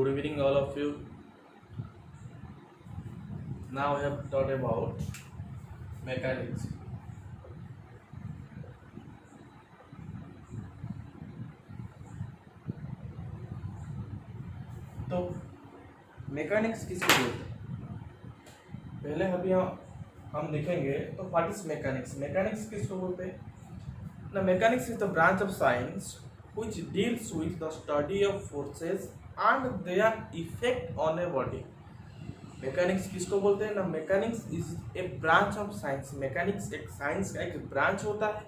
Good evening, all of you. Now I have taught about mechanics. तो mechanics किसको बोलते हैं? पहले अभी हम देखेंगे तो व्हाट इज मैकेनिक्स। मैकेनिक्स किसको बोलते हैं? ना mechanics is the branch of science which deals with the study of forces and their effect on a body. Mechanics किसको बोलते हैं? ना mechanics is a branch of science. Mechanics एक science का एक ब्रांच होता है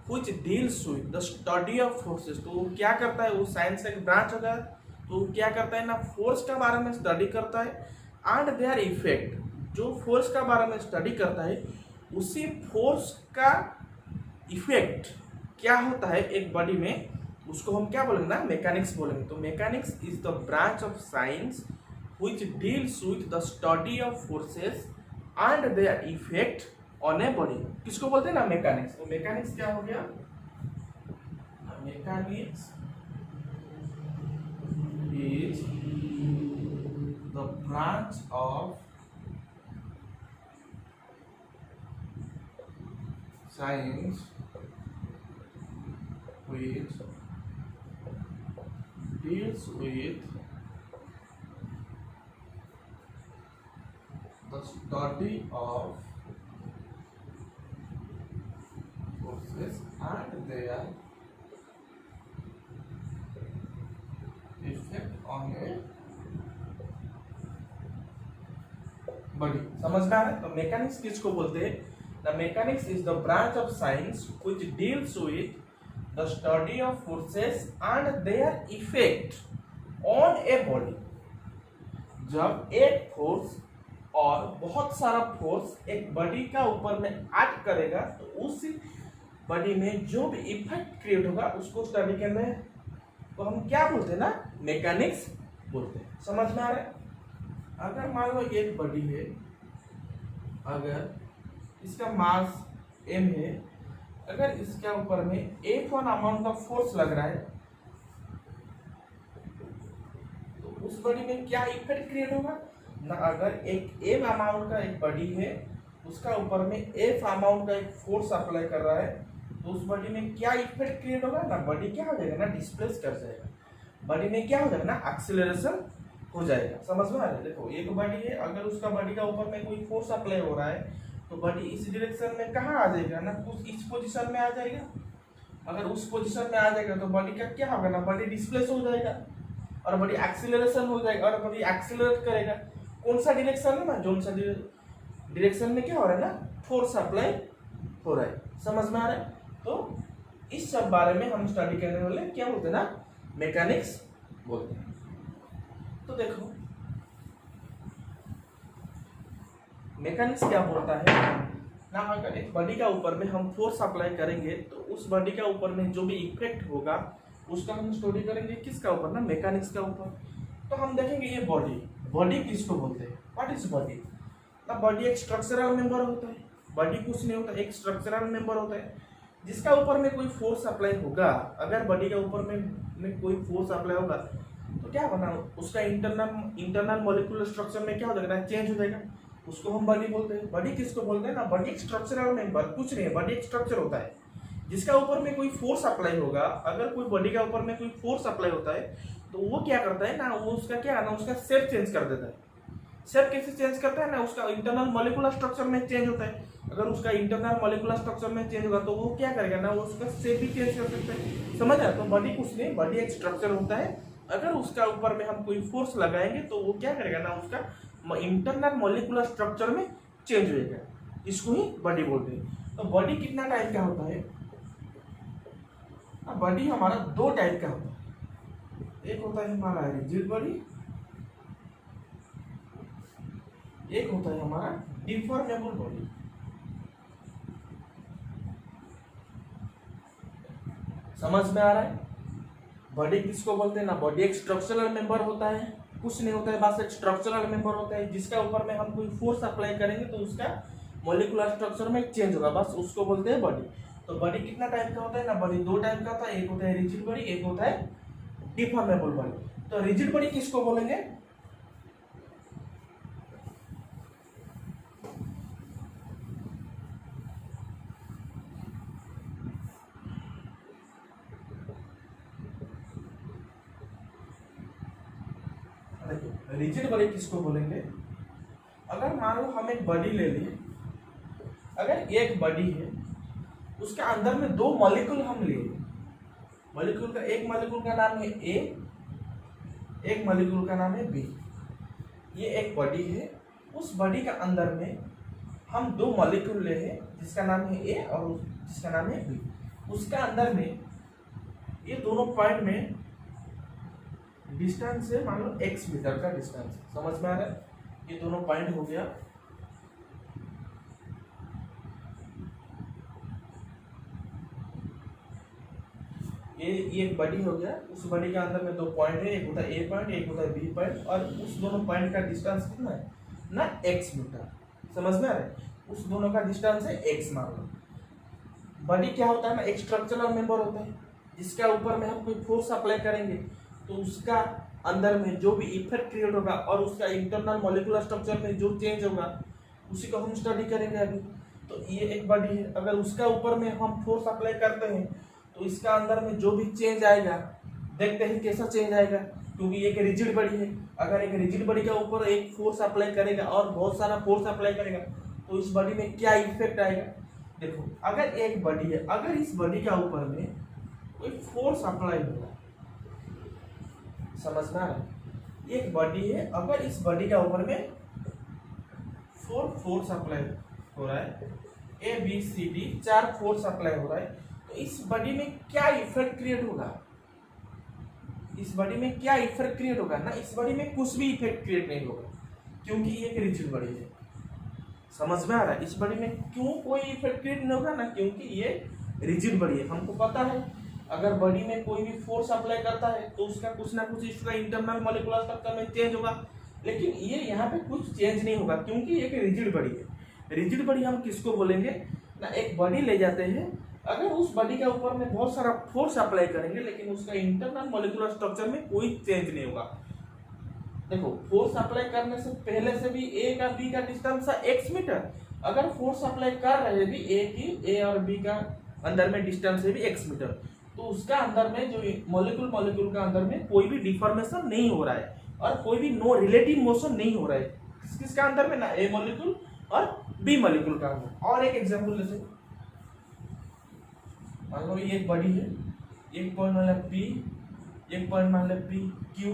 which deals with the study of forces। तो वो क्या करता है? वो साइंस का एक ब्रांच होता है तो वो क्या करता है ना, फोर्स के बारे में स्टडी करता है एंड देयर इफेक्ट। जो फोर्स का बारे में स्टडी करता है उसी फोर्स का इफेक्ट क्या होता है एक बॉडी में, उसको हम क्या बोलेंगे ना, मैकेनिक्स बोलेंगे। तो mechanics is the branch of science which deals with the study of forces and their effect on a body। किसको बोलते हैं ना, मैकेनिक्स। तो मैकेनिक्स क्या हो गया? Mechanics is the branch of science which deals with the study of forces and their effect on a body. समझ में आ रहा है? तो मैकेनिक्स किसको बोलते हैं? The mechanics is the branch of science which deals with the study of forces and their effect on a body. जब एक फोर्स और बहुत सारा फोर्स एक बॉडी का ऊपर में एक्ट करेगा तो उस बॉडी में जो भी इफेक्ट क्रिएट होगा उसको स्टडी करना है तो हम क्या बोलते हैं ना, मैकेनिक्स बोलते हैं। समझ में आ रहा है? अगर मान लो एक बॉडी है, अगर इसका मास m है, अगर इसके ऊपर में F1 अमाउंट ऑफ फोर्स लग रहा है तो उस बॉडी में क्या इफेक्ट क्रिएट होगा ना। अगर एक m अमाउंट का एक बॉडी है, उसका ऊपर में F अमाउंट का एक फोर्स अप्लाई कर रहा है तो उस बॉडी में क्या इफेक्ट क्रिएट होगा ना, बॉडी क्या हो जाएगा ना, डिस्प्लेस कर जाएगा। बॉडी में क्या हो जाएगा ना, एक्सीलरेशन हो जाएगा। समझ में आ रहा है? देखो एक बॉडी है, अगर उसका बॉडी का ऊपर में कोई फोर्स अप्लाई हो रहा है तो बॉडी इस डायरेक्शन में कहाँ आ जाएगा ना, कुछ इस पोजीशन में आ जाएगा। अगर उस पोजीशन में आ जाएगा तो बॉडी का क्या होगा ना, बॉडी डिस्प्लेस हो जाएगा और बॉडी एक्सीलरेशन हो जाएगा और बॉडी एक्सीलरेट करेगा। कौन सा डायरेक्शन है ना, जो सा डायरेक्शन में क्या हो रहा है ना, फोर्स अप्लाई हो रहा है। समझ में आ रहा है? तो इस सब बारे में हम स्टडी करने वाले क्या बोलते हैं ना, मैकेनिक्स बोलते हैं। तो देखो मैकेनिक्स क्या बोलता है ना, अगर एक बॉडी का ऊपर में हम फोर्स अप्लाई करेंगे तो उस बॉडी का ऊपर में जो भी इफेक्ट होगा उसका हम स्टडी करेंगे किसका ऊपर ना, मैकेनिक्स का ऊपर। तो हम देखेंगे ये बॉडी किसको बोलते हैं, व्हाट इज बॉडी ना। बॉडी एक स्ट्रक्चरल मेंबर होता है। बॉडी कुछ नहीं होता, एक स्ट्रक्चरल मेंबर होता है जिसका ऊपर में कोई फोर्स अप्लाई होगा। अगर बॉडी के ऊपर में कोई फोर्स अप्लाई होगा तो क्या होगा, उसका इंटरनल मॉलिक्यूलर स्ट्रक्चर में क्या हो जाएगा ना, चेंज हो जाएगा। उसको हम बॉडी बोलते हैं। बॉडी किसको बोलते हैं ना, बॉडी एक स्ट्रक्चरल मेंबर, कुछ नहीं है, बॉडी एक स्ट्रक्चर होता है जिसका ऊपर में कोई फोर्स अप्लाई होगा। अगर कोई बॉडी का ऊपर में कोई फोर्स अप्लाई होता है तो वो क्या करता है ना, वो उसका क्या है ना, उसका शेप चेंज कर देता है। शेप कैसे चेंज करता है ना, उसका इंटरनल मॉलिक्यूलर स्ट्रक्चर में चेंज होता है। अगर उसका इंटरनल मॉलिक्यूलर स्ट्रक्चर में चेंज होगा तो वो क्या करेगा ना, वो उसका शेप भी चेंज कर सकता है। समझ आया? तो बॉडी कुछ नहीं, बॉडी एक स्ट्रक्चर होता है। अगर उसका ऊपर में हम कोई फोर्स लगाएंगे तो वो क्या करेगा ना, उसका इंटरनल मॉलिक्यूलर स्ट्रक्चर में चेंज होगा। इसको ही बॉडी बोलते हैं। तो बॉडी कितना टाइप का होता है? बॉडी हमारा दो टाइप का होता है। एक होता है हमारा रिजिड बॉडी, एक होता है हमारा डिफॉर्मेबल बॉडी। समझ में आ रहा है? बॉडी किसको बोलते हैं ना, बॉडी एक स्ट्रक्चरल मेंबर होता है, कुछ नहीं होता है, बस एक स्ट्रक्चरल मेंबर होता है जिसका ऊपर में हम कोई फोर्स अप्लाई करेंगे तो उसका मॉलिक्यूलर स्ट्रक्चर में चेंज होगा, बस उसको बोलते हैं बॉडी। तो बॉडी कितना टाइप का होता है ना, बॉडी दो टाइप का होता है, एक होता है रिजिड बॉडी, एक होता है डिफॉर्मेबल बॉडी। तो रिजिड बॉडी किसको बोलेंगे? रिजिड बॉडी किसको बोलेंगे? अगर मान लो हम एक बॉडी ले लिए, अगर एक बॉडी है उसके अंदर में दो मॉलिक्यूल हम लिए, मॉलिक्यूल का एक मॉलिक्यूल का नाम है ए, एक मॉलिक्यूल का नाम है बी। ये एक बॉडी है, उस बॉडी का अंदर में हम दो मॉलिक्यूल ले हैं जिसका नाम है ए और जिसका नाम है बी। उसका अंदर में ये दोनों पॉइंट में डिस्टेंस है, मान लो x मीटर का डिस्टेंस, समझ में आ रहा है? ये दोनों पॉइंट हो गया। ये एक बॉडी हो गया, उस बॉडी के अंदर में दो पॉइंट है, एक होता है ए पॉइंट, एक होता है बी पॉइंट, और उस दोनों पॉइंट का डिस्टेंस कितना है ना, x मीटर। समझ में आ रहा है? उस दोनों का डिस्टेंस है x मान लो। बॉडी क्या होता है ना, एक स्ट्रक्चरल मेंबर होता है जिसके ऊपर में हम कोई फोर्स अप्लाई करेंगे तो उसका अंदर में जो भी इफेक्ट क्रिएट होगा और उसका इंटरनल मॉलिक्यूलर स्ट्रक्चर में जो चेंज होगा उसी को हम स्टडी करेंगे अभी। तो ये एक बॉडी है, अगर उसका ऊपर में हम फोर्स अप्लाई करते हैं तो इसका अंदर में जो भी चेंज आएगा, देखते हैं कैसा चेंज आएगा, क्योंकि ये एक रिजिड बॉडी है। अगर एक रिजिड बॉडी के ऊपर एक फोर्स अप्लाई करेगा और बहुत सारा फोर्स अप्लाई करेगा तो इस बॉडी में क्या इफेक्ट आएगा। देखो, अगर एक बॉडी है, अगर इस बॉडी के ऊपर में कोई फोर्स अप्लाई होगा, समझ में आ रहा है? एक बॉडी है, अगर इस बॉडी के ऊपर में फोर्स अप्लाई हो रहा है, A B C D 4 force apply हो रहा है, तो इस बॉडी में क्या इफेक्ट क्रिएट होगा? इस बॉडी में क्या इफेक्ट क्रिएट होगा ना, इस बॉडी में कुछ भी इफेक्ट क्रिएट नहीं होगा, क्योंकि ये एक रिजिड बॉडी है। समझ में आ रहा है? इस बॉडी में क्यों कोई इफेक्ट क्रिएट नहीं होगा ना, क्योंकि ये रिजिड बॉडी है। हमको पता है अगर बॉडी में कोई भी फोर्स अप्लाई करता है तो उसका कुछ ना कुछ इसका इंटरनल मॉलिक्यूलर स्ट्रक्चर में चेंज होगा, लेकिन ये यहाँ पे कुछ चेंज नहीं होगा क्योंकि एक रिजिड बॉडी है। रिजिड बॉडी हम किसको बोलेंगे ना, एक बॉडी ले जाते हैं, अगर उस बॉडी के ऊपर में बहुत सारा फोर्स अप्लाई करेंगे लेकिन उसका इंटरनल मॉलिक्यूलर स्ट्रक्चर में कोई चेंज नहीं होगा। देखो, फोर्स अप्लाई करने से पहले से भी ए का बी का डिस्टेंस था x मीटर, अगर फोर्स अप्लाई कर रहे भी ए और बी का अंदर में डिस्टेंस है भी x मीटर, तो उसका अंदर में जो मॉलिक्यूल का अंदर में कोई भी डिफॉर्मेशन नहीं हो रहा है और कोई भी नो रिलेटिव मोशन नहीं हो रहा है। किसका अंदर में ना, ए मॉलिक्यूल और बी मॉलिक्यूल का अंदर। और एक एग्जांपल लेते, मान लो ये एक बॉडी है, एक पॉइंट मान लो पी, एक पॉइंट मान लो पी क्यू।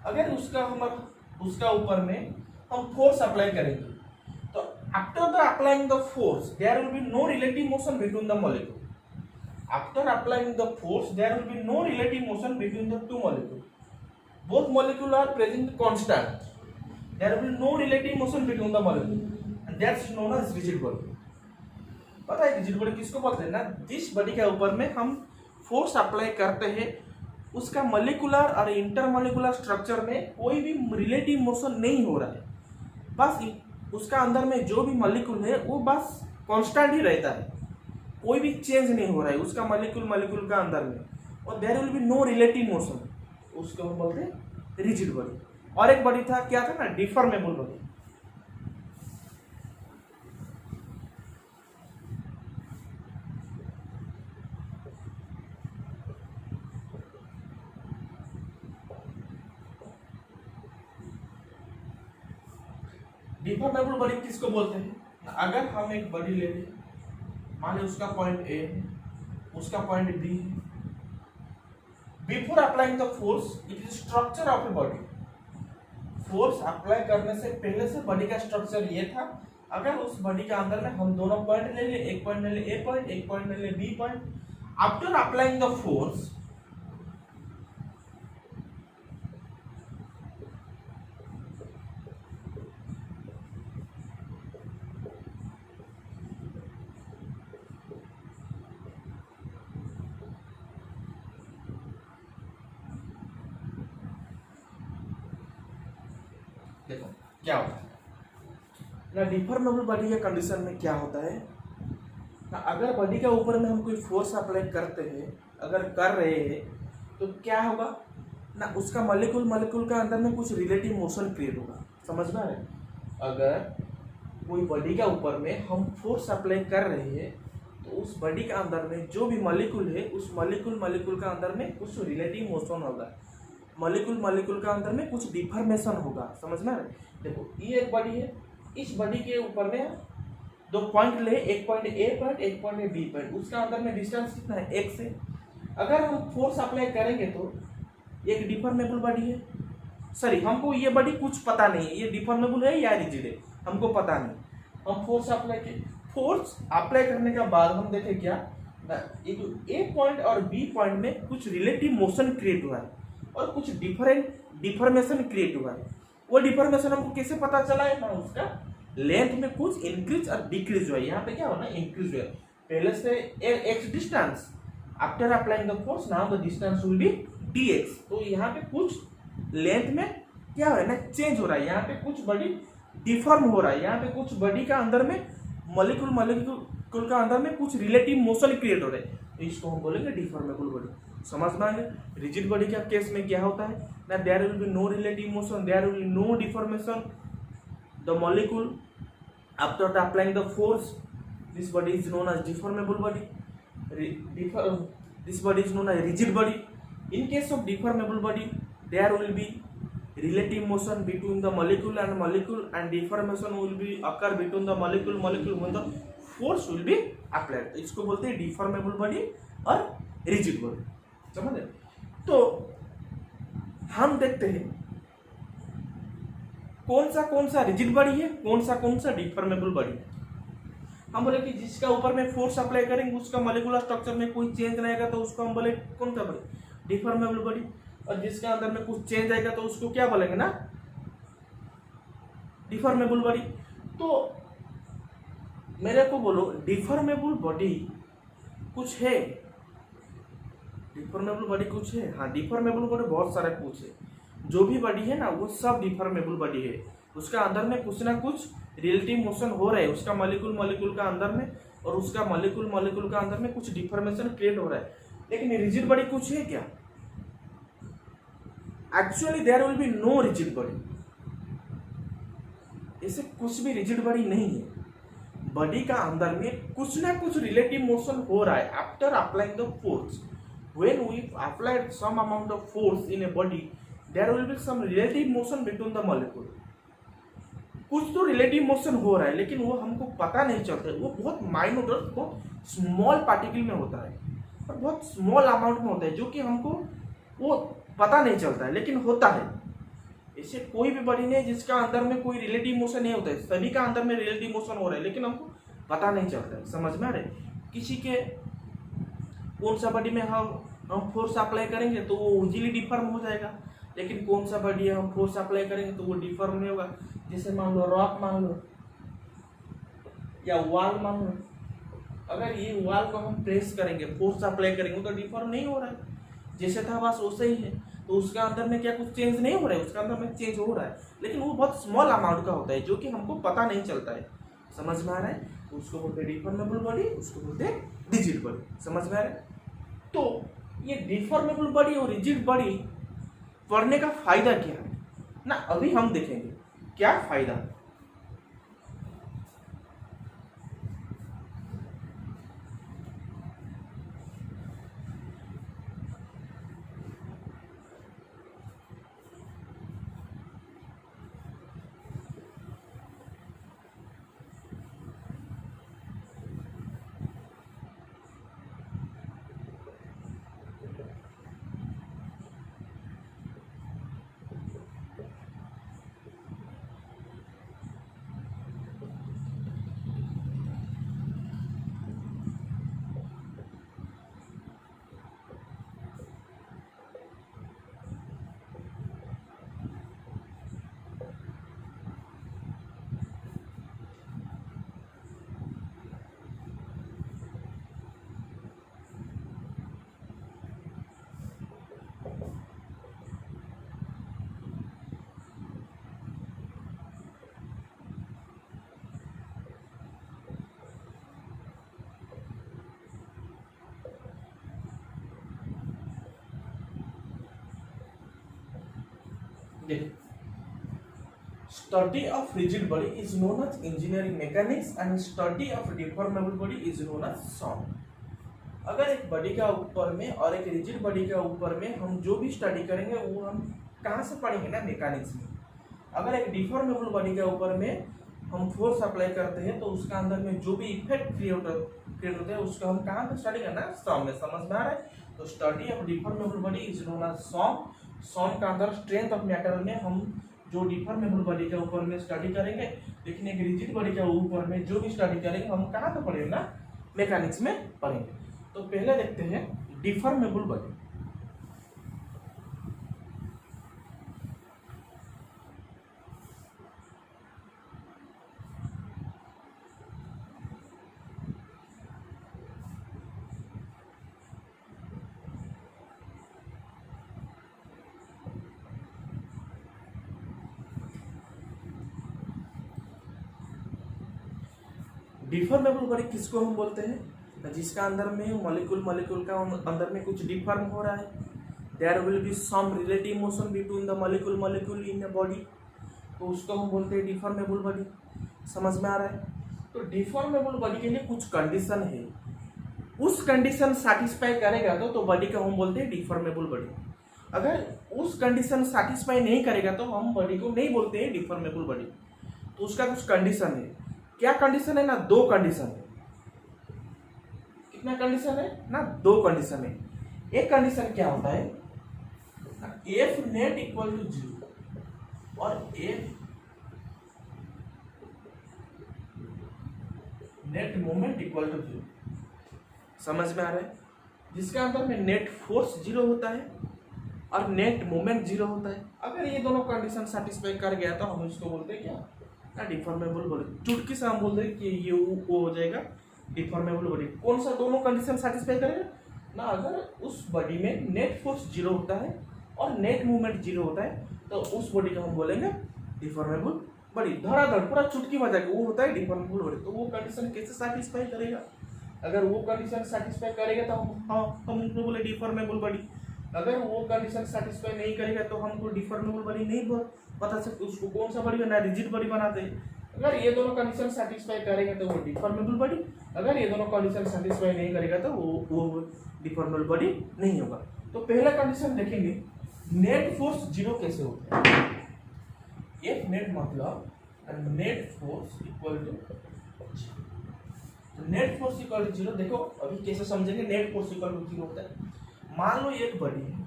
अगर उसका ऊपर में हम फोर्स अप्लाई करेंगे तो after the applying the force there will be no relative motion between the molecule. After applying the force, there will be no relative motion between the two molecules. Both molecules are present constant. There will be no relative motion between the molecules, and that's known as rigid body. पता है rigid body किसको बोलते हैं ना, जिस body के ऊपर में हम फोर्स अप्लाई करते हैं उसका मॉलिक्यूलर और इंटरमॉलिक्यूलर स्ट्रक्चर में कोई भी रिलेटिव मोशन नहीं हो रहा है, बस उसका अंदर में जो भी मॉलिक्यूल है वो बस कांस्टेंट ही रहता है, कोई भी चेंज नहीं हो रहा है उसका मॉलिक्यूल का अंदर में, और there will be no relative motion, उसको हम बोलते हैं रिजिड बॉडी। और एक बॉडी था, क्या था ना, डिफॉर्मेबल बॉडी। डिफॉर्मेबल बॉडी किसको बोलते हैं? अगर हम एक बॉडी ले लें, मान लो उसका पॉइंट ए है, उसका पॉइंट बी है, before applying the force it is structure of a body. Force apply करने से पहले से बॉडी का स्ट्रक्चर ये था। अगर उस बॉडी के अंदर में हम दोनों पॉइंट ले ले, एक पॉइंट ले ले ए पॉइंट, एक पॉइंट ले ले B point, after applying the force देखो क्या होता है ना, डिफॉर्मेबल बॉडी के कंडीशन में क्या होता है ना, अगर बॉडी के ऊपर में हम कोई फोर्स अप्लाई करते हैं, अगर कर रहे हैं तो क्या होगा ना उसका मॉलिक्यूल मॉलिक्यूल का अंदर में कुछ रिलेटिव मोशन क्रिएट होगा। समझ में आ रहा है? अगर कोई बॉडी का ऊपर में हम फोर्स अप्लाई कर रहे हैं तो उस बॉडी के अंदर में जो भी मॉलिक्यूल है उस मॉलिक्यूल का अंदर में कुछ रिलेटिव मोशन होगा, मॉलिक्यूल का अंदर में कुछ डिफॉर्मेशन होगा। समझ में आ रहा है? देखो ये एक बॉडी है, इस बॉडी के ऊपर में दो पॉइंट ले, एक पॉइंट ए पॉइंट, एक पॉइंट बी पॉइंट, उसका अंदर में डिस्टेंस कितना है? एक से। अगर हम फोर्स अप्लाई करेंगे तो एक डिफॉर्मेबल बॉडी है, सॉरी हमको ये बॉडी कुछ पता नहीं है ये डिफॉर्मेबल है या रिजिड है, हमको पता नहीं। हम फोर्स अप्लाई करने के बाद हम देखें क्या ए पॉइंट और बी पॉइंट में कुछ रिलेटिव मोशन क्रिएट हुआ है और कुछ डिफॉर्मेशन क्रिएट हुआ है। वो डिफॉर्मेशन हमको कैसे पता चला है ना, उसका लेंथ में कुछ इंक्रीज और डिक्रीज हुआ है। यहाँ पे क्या होना, इंक्रीज हुआ है। पहले से x distance, after applying the force now the distance will be dx। तो यहाँ पे कुछ लेंथ में क्या हो रहा है ना, चेंज हो रहा है। यहाँ पे कुछ बॉडी डिफॉर्म हो रहा है, यहाँ पे कुछ बॉडी का अंदर में मॉलिक्यूल का अंदर में कुछ रिलेटिव मोशन क्रिएट हो रहा है, तो इसको हम बोलेंगे डिफॉर्मेबल बॉडी। समझ में आ गया? रिजिड बॉडी का केस में क्या होता है ना, there will be no relative motion, there will be no deformation, the molecule after applying the force, this body is known as deformable body, this body is known as rigid body. In case of deformable body, there will be relative motion between the molecule, and deformation will be occur between the molecule when the force will be applied। तो इसको बोलते हैं deformable body और rigid body। समझे? तो हम देखते हैं कौन सा रिजिड बॉडी है, कौन सा डिफॉर्मेबल बॉडी है। हम बोले कि जिसका ऊपर में फोर्स अप्लाई करेंगे उसका मॉलिक्यूलर स्ट्रक्चर में कोई चेंज नहीं आएगा तो उसको हम बोले कौन सा बॉडी, डिफॉर्मेबल बॉडी। और जिसके अंदर में कुछ चेंज आएगा तो उसको क्या बोलेंगे ना, डिफॉर्मेबल बॉडी। तो मेरे को बोलो डिफॉर्मेबल बॉडी कुछ है, डिफॉर्मेबल बॉडी कुछ है? हाँ, डिफॉर्मेबल बॉडी बहुत सारे कुछ है। जो भी बॉडी है ना वो सब डिफॉर्मेबल बॉडी है। उसका अंदर में कुछ ना कुछ रिलेटिव मोशन हो रहा है, उसका मॉलिक्यूल का अंदर में, और उसका मॉलिक्यूल का अंदर में कुछ डिफॉर्मेशन क्रिएट हो रहा है। लेकिन रिजिड बॉडी कुछ है क्या? Actually there will be no rigid body, ऐसे कुछ भी रिजिड बॉडी नहीं है। बॉडी का अंदर में कुछ ना कुछ रिलेटिव मोशन हो रहा है after applying the force. When we applied some amount of force in a body, there will be some relative motion between the molecule. कुछ तो रिलेटिव मोशन हो रहा है लेकिन वो हमको पता नहीं चलता है, वो बहुत माइन्यूट और बहुत स्मॉल पार्टिकल में होता है और बहुत स्मॉल अमाउंट में होता है, जो कि हमको वो पता नहीं चलता है लेकिन होता है। इससे कोई भी बॉडी नहीं जिसका अंदर में कोई रिलेटिव मोशन नहीं होता है, सभी का अंदर में रिलेटिव मोशन हो रहा है लेकिन हमको पता नहीं चलता है। समझ में आ रहा है? किसी के कौन सा बॉडी में हम फोर्स अप्लाई करेंगे तो वो इजीली डिफॉर्म हो जाएगा, लेकिन कौन सा बॉडी है हम फोर्स अप्लाई करेंगे तो वो डिफॉर्म नहीं होगा। जैसे मान लो रॉक मान लो या वॉल मान लो, अगर ये वॉल को हम प्रेस करेंगे, फोर्स अप्लाई करेंगे तो डिफॉर्म नहीं हो रहा है, जैसे था बस वैसे ही है। तो उसका अंदर में क्या कुछ चेंज नहीं हो रहा है, उसका अंदर में चेंज हो रहा है लेकिन वो बहुत स्मॉल अमाउंट का होता है जो कि हमको पता नहीं चलता है। समझ में आ रहा है? उसको बोलते हैं डिफॉर्मेबल बॉडी, उसको बोलते हैं रिजिड बॉडी। समझ में आ रहा है? तो ये डिफॉर्मेबल बॉडी और रिजिड बॉडी पढ़ने का फायदा क्या है ना, अभी हम देखेंगे क्या फायदा है। देखिए, study of rigid body is known as engineering mechanics and study of deformable body is known as song. अगर एक बॉडी का ऊपर में और एक रिजिड बॉडी का ऊपर में हम जो भी स्टडी करेंगे वो हम कहाँ से पढ़ेंगे ना, मैकेनिक्स में। अगर एक डिफॉर्मेबल बॉडी के ऊपर में हम फोर्स अप्लाई करते हैं तो उसका अंदर में जो भी इफेक्ट क्रिएट होता है उसको हम कहाँ पे स्टडी करना है, सॉन्ग में। समझ में आ रहा है? तो study of deformable body is known as song. Song का अंदर स्ट्रेंथ ऑफ मैटर में हम जो डिफॉर्मेबल बॉडी के ऊपर में स्टडी करेंगे, लेकिन एक रिजिड बॉडी के ऊपर में जो भी स्टडी करेंगे हम कहाँ पे पढ़ेंगे ना, मैकेनिक्स में पढ़ेंगे। तो पहले देखते हैं डिफॉर्मेबल बॉडी। डिफॉर्मेबल बॉडी किसको हम बोलते हैं? जिसका अंदर में मॉलिक्यूल का अंदर में कुछ डिफॉर्म हो रहा है, there will be some relative motion between the molecule in a body, तो उसको हम बोलते हैं डिफॉर्मेबल बॉडी। समझ में आ रहा है? तो डिफॉर्मेबल बॉडी के लिए कुछ कंडीशन है, उस कंडीशन सेटिस्फाई करेगा तो बॉडी का हम बोलते हैं डिफॉर्मेबल बॉडी। अगर उस कंडीशन सेटिस्फाई नहीं करेगा तो हम बॉडी को नहीं बोलते हैं डिफॉर्मेबल बॉडी। तो उसका कुछ कंडीशन है। क्या कंडीशन है ना? 2 कंडीशन है। कितना कंडीशन है ना? 2 कंडीशन है। एक कंडीशन क्या होता है, एफ नेट इक्वल टू 0 और F net moment equal to 0। समझ में आ रहा है? जिसका अंदर में नेट फोर्स 0 होता है और नेट मोमेंट 0 होता है। अगर ये दोनों कंडीशन सेटिस्फाई कर गया तो हम इसको बोलते हैं क्या ना, डिफॉर्मेबल बॉडी। चुटकी से हम बोलते हैं कि ये वो हो जाएगा डिफॉर्मेबल बॉडी। कौन सा दोनों कंडीशन सेटिस्फाई करेगा ना? अगर उस बॉडी में नेट फोर्स 0 होता है और नेट मूवमेंट 0 होता है तो उस बॉडी को हम बोलेंगे डिफॉर्मेबल बॉडी। धड़ाधड़ पूरा चुटकी बजा के वो होता है डिफॉर्मेबल बॉडी। तो वो कंडीशन कैसे सेटिस्फाई करेगा? अगर वो कंडीशन सेटिस्फाई करेगा तो हम उनको बोले डिफॉर्मेबल बॉडी। अगर वो कंडीशन सेटिस्फाई नहीं करेगा तो हमको डिफॉर्मेबल बॉडी नहीं बता सकते। उसको कौन सा बॉडी बनाना, रिजिड बॉडी बनाते हैं। अगर ये दोनों कंडीशन सेटिस्फाई करेगा तो वो डिफॉर्मेबल बॉडी, अगर ये दोनों कंडीशन सेटिस्फाई नहीं करेगा तो वो डिफॉर्मेबल बॉडी नहीं होगा। तो पहला कंडीशन देखेंगे, नेट फोर्स 0 कैसे होता है। एफ नेट मतलब net force equal to, net force equal to 0। देखो अभी कैसे समझेंगे नेट फोर्स इक्वल टू 0 होता है। मान लो एक बॉडी है,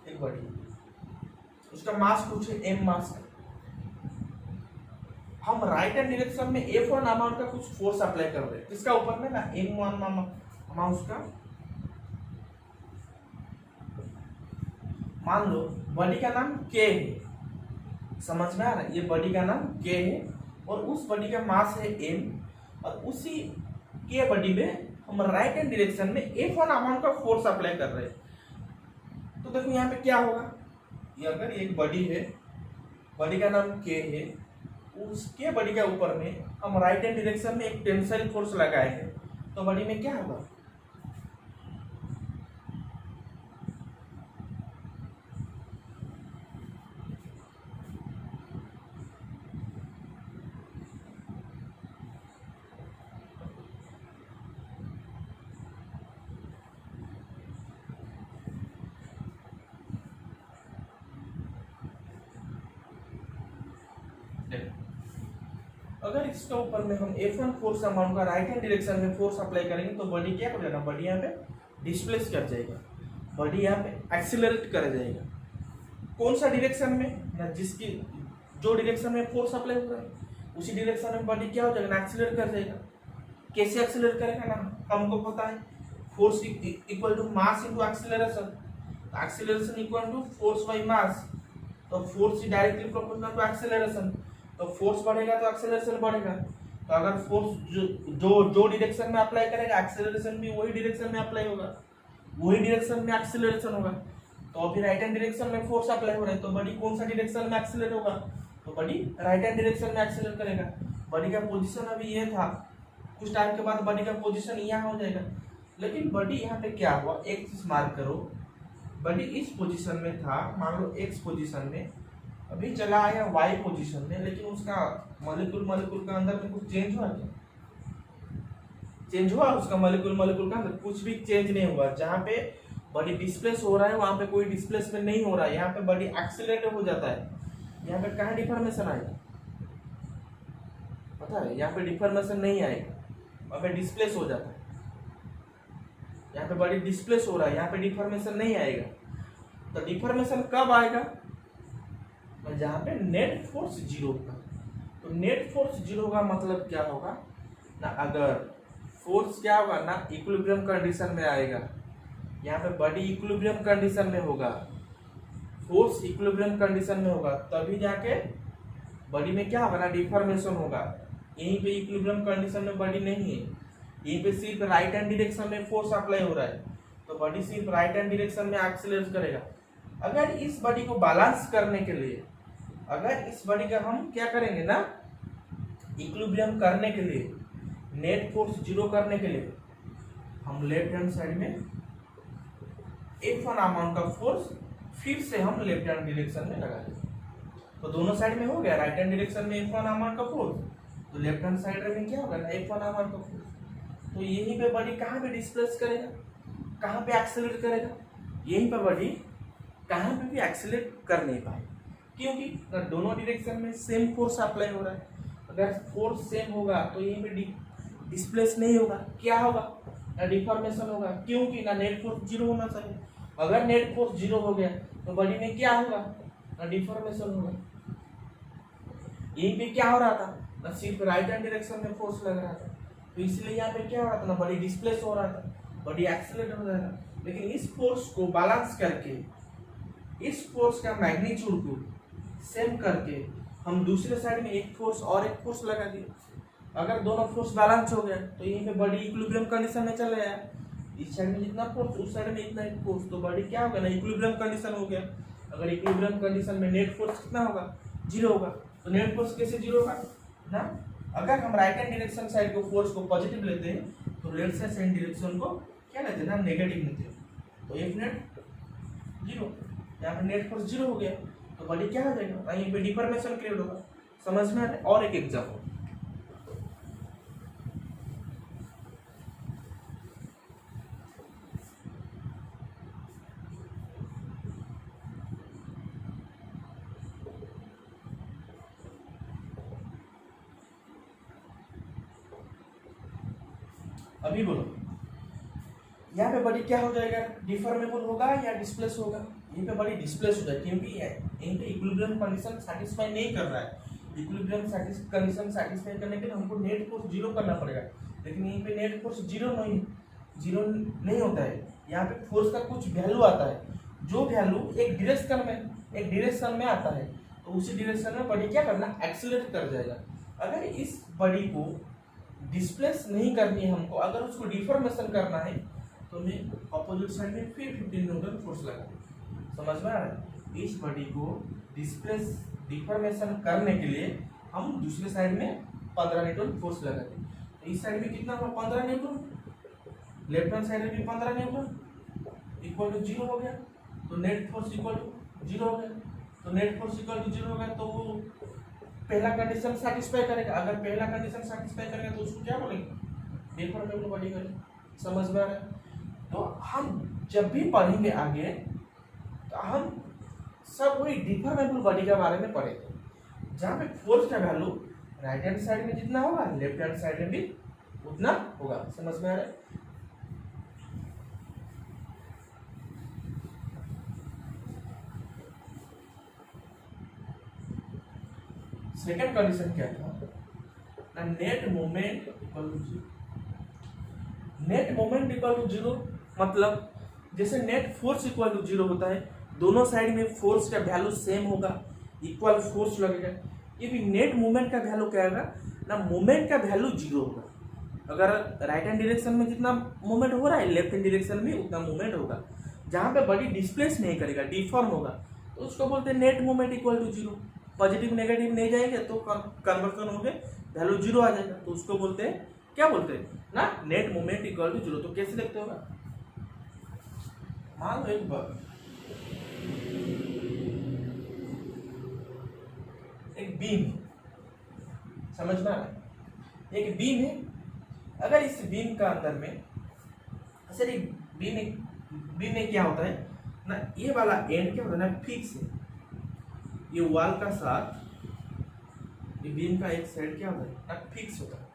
एक बॉडी है, उसका मास कुछ है m मास है। हम राइट हैंड डायरेक्शन में F1 अमाउंट का कुछ फोर्स अप्लाई कर रहे हैं, किसका ऊपर में ना, m1 अमाउंट का। मान लो बॉडी का नाम K है। समझ में आ रहा है? ये बॉडी का नाम K है और उस बॉडी का मास है m और उसी K बॉडी में हम राइट हैंड डायरेक्शन में F1 अमाउंट का फोर्स अप्लाई कर रहे हैं। तो देखो यहाँ पे क्या होगा, ये अगर एक बॉडी है, बॉडी का नाम K है, उसके बॉडी के ऊपर में हम राइट हैंड डायरेक्शन में एक टेंसाइल फोर्स लगाए हैं, तो बॉडी में क्या होगा, अगर इसके ऊपर में हम F1 फोर्स अमाउंट का राइट हैंड डायरेक्शन में फोर्स अप्लाई करेंगे तो बॉडी क्या कर जाएगा, बॉडी यहाँ पे डिस्प्लेस कर जाएगा, बॉडी यहाँ पे एक्सीलरेट कर जाएगा। कौन सा डायरेक्शन में ना, जिसकी जो डायरेक्शन में फोर्स अप्लाई हो रहा है उसी डायरेक्शन में बॉडी क्या हो जाएगा ना, एक्सीलरेट कर जाएगा। कैसे एक्सीलरेट करेगा ना, हमको पता है force equal to mass into acceleration. Acceleration equal to force by mass, तो force directly proportional to acceleration. तो फोर्स बढ़ेगा तो एक्सेलरेशन बढ़ेगा। तो अगर फोर्स जो डायरेक्शन में अप्लाई करेगा एक्सेलरेशन भी वही डायरेक्शन में अप्लाई होगा, वही डायरेक्शन में एक्सेलरेशन होगा। तो अभी राइट हैंड डायरेक्शन में फोर्स अप्लाई हो रहा है तो बॉडी कौन सा डायरेक्शन में एक्सेलरेट होगा, तो बॉडी राइट हैंड डायरेक्शन में एक्सेलरेट करेगा। बॉडी का पोजीशन अभी ये था, कुछ टाइम के बाद बॉडी का पोजीशन यहाँ हो जाएगा। लेकिन बॉडी यहाँ पे क्या हुआ, एक चीज मार्क करो, बॉडी इस पोजीशन में था, मान लो एक्स पोजीशन में, अभी चला आया वाई पोजीशन में, लेकिन उसका मॉलिक्यूल का अंदर में कुछ चेंज हुआ क्या? चेंज हुआ उसका मॉलिक्यूल का अंदर? कुछ भी चेंज नहीं हुआ। जहाँ पे बॉडी डिस्प्लेस हो रहा है वहां पे कोई डिस्प्लेसमेंट नहीं हो रहा है, यहाँ पे बॉडी एक्सीलरेट हो जाता है। यहाँ पे कहाँ डिफॉर्मेशन आएगा पता है? यहाँ पे डिफॉर्मेशन नहीं आएगा, वहां पे डिस्प्लेस हो जाता है। यहाँ पे बॉडी डिस्प्लेस हो रहा है, यहाँ पे डिफॉर्मेशन नहीं आएगा। तो डिफॉर्मेशन कब आएगा? जहाँ पे नेट फोर्स जीरो होगा। तो नेट फोर्स जीरो होगा मतलब क्या होगा ना, अगर फोर्स क्या होगा ना, इक्विलिब्रियम कंडीशन में आएगा। यहाँ पे बॉडी इक्विलिब्रियम कंडीशन में होगा, फोर्स इक्विलिब्रियम कंडीशन में होगा, तभी जाके बॉडी में क्या होगा ना, डिफॉर्मेशन होगा। यहीं पे इक्विलिब्रियम कंडीशन में बॉडी नहीं है, यहीं पे सिर्फ राइट हैंड डायरेक्शन में फोर्स अप्लाई हो रहा है, तो बॉडी सिर्फ राइट हैंड डायरेक्शन में एक्सीलरेट करेगा। अगर इस बॉडी को बैलेंस करने के लिए, अगर इस बॉडी का हम क्या करेंगे ना, इक्विलिब्रियम करने के लिए, नेट फोर्स जीरो करने के लिए, हम लेफ्ट हैंड साइड में F1 अमाउंट का फोर्स फिर से हम लेफ्ट हैंड डायरेक्शन में लगा देंगे। तो दोनों साइड में हो गया, राइट हैंड डायरेक्शन में F1 अमाउंट का फोर्स, तो लेफ्ट हैंड साइड में क्या होगा ना, F1 अमाउंट का फोर्स। तो यहीं पे बॉडी कहाँ पे डिस्प्लेस करेगा, कहाँ पे एक्सेलरेट करेगा? यहीं पे बॉडी कहाँ पे भी एक्सेलरेट कर नहीं पाए, क्योंकि दोनों डायरेक्शन में सेम फोर्स अप्लाई हो रहा है। अगर फोर्स सेम होगा तो यहीं पे डिस्प्लेस नहीं होगा, क्या होगा ना, डिफॉर्मेशन होगा, क्योंकि ना नेट फोर्स जीरो होना चाहिए। अगर नेट फोर्स जीरो हो गया तो बॉडी में क्या होगा ना, डिफॉर्मेशन होगा। यहीं पे क्या हो रहा था ना, सिर्फ राइट हैंड डायरेक्शन में फोर्स लग रहा था, तो इसलिए यहाँ पे क्या हो रहा था ना, बॉडी डिस्प्लेस हो रहा था, बॉडी एक्सीलरेट हो जाएगा। लेकिन इस फोर्स को बैलेंस करके, इस फोर्स का मैग्नीट्यूड को सेम करके हम दूसरे साइड में एक फोर्स और एक फोर्स लगा दिए। अगर दोनों फोर्स बैलेंस हो गया तो यहीं पे बॉडी इक्विलिब्रियम कंडीशन में चले गया, इस साइड में जितना फोर्स उस साइड में इतना ही फोर्स, तो बॉडी क्या होगा ना, इक्विलिब्रियम कंडीशन हो गया। अगर इक्विलिब्रियम कंडीशन में नेट फोर्स कितना होगा, जीरो होगा। तो नेट फोर्स कैसे जीरो होगा ना, अगर हम राइट हैंड डायरेक्शन साइड को फोर्स को पॉजिटिव लेते हैं तो लेफ्ट साइड डायरेक्शन को क्या लेते हैं ना, नेगेटिव लेते हैं, तो एफ नेट जीरो। यहाँ पे नेट फोर्स जीरो हो गया तो बॉडी क्या हो जाएगा, यहीं पे डिफॉर्मेशन क्रिएट होगा। समझ में आ रहा है? और एक एग्जाम्पल, अभी बोलो यहाँ पे बॉडी क्या हो जाएगा, डिफॉर्मेबल होगा या डिस्प्लेस होगा? यहीं पे बॉडी डिस्प्लेस हो जाए, क्योंकि यहीं पे इक्विलिब्रियम कंडीशन सेटिस्फाई नहीं कर रहा है। इक्विलिब्रियम कंडीशन सेटिस्फाई करने के लिए हमको नेट फोर्स जीरो करना पड़ेगा, लेकिन यहीं पे नेट फोर्स जीरो नहीं होता है। यहाँ पे फोर्स का कुछ वैल्यू आता है, जो वैल्यू एक डायरेक्शन में आता है, तो उसी डायरेक्शन में बॉडी क्या करना, एक्सीलरेट कर जाएगा। अगर इस बॉडी को डिस्प्लेस नहीं करनी है हमको, अगर उसको डिफॉर्मेशन करना है तो मैं अपोजिट साइड में फिर 15 न्यूटन फोर्स लगा। समझ में आ रहा है? इस बॉडी को डिफॉर्मेशन करने के लिए हम दूसरे साइड में 15 न्यूटन फोर्स लगाते। तो इस साइड में कितना हुआ, 15 न्यूटन, लेफ्ट हैंड साइड में भी 15 न्यूटन, इक्वल टू जीरो हो गया। तो net force equal to zero हो गया। तो net force equal to zero हो गया तो वो पहला कंडीशन सेटिस्फाई करेगा। अगर पहला कंडीशन सेटिस्फाई करेगा तो उसको क्या बोलेंगे, डिफॉर्मेबल बॉडी करेंगे। समझ में आ रहा है? तो हम जब भी पढ़ेंगे आगे तो हम सब वही डिफॉर्मेबल बॉडी के बारे में पढ़ेंगे, जहाँ पे फोर्स का वैल्यू राइट हैंड साइड में जितना होगा लेफ्ट हैंड साइड में भी उतना होगा। समझ में आ रहा है? सेकेंड कंडीशन क्या था ना, net moment equal to zero. Net moment equal to zero मतलब जैसे net force equal to zero होता है, दोनों साइड में फोर्स का वैल्यू सेम होगा, इक्वल फोर्स लगेगा। ये भी नेट मोमेंट का वैल्यू क्या होगा ना, मोमेंट का वैल्यू जीरो होगा। अगर राइट हैंड डायरेक्शन में जितना मूवमेंट हो रहा है लेफ्ट हैंड डायरेक्शन में उतना मूवमेंट होगा। जहाँ पे बॉडी डिस्प्लेस नहीं करेगा, डिफॉर्म होगा, तो उसको बोलते हैं net movement equal to zero. Positive negative नहीं जाएंगे तो कन्वर्सन हो गए, वैल्यू जीरो आ जाएगा, तो उसको बोलते हैं, क्या बोलते हैं ना, net movement equal to zero. तो कैसे देखते होगा, मान लो एक एक बीम है, समझ में आ रहा है, एक बीम है। अगर इस बीम का अंदर में सर एक बीम में क्या होता है ना, ये वाला एंड क्या होता है ना फिक्स है, ये वॉल का साथ ये बीम का एक साइड क्या होता है ना फिक्स होता है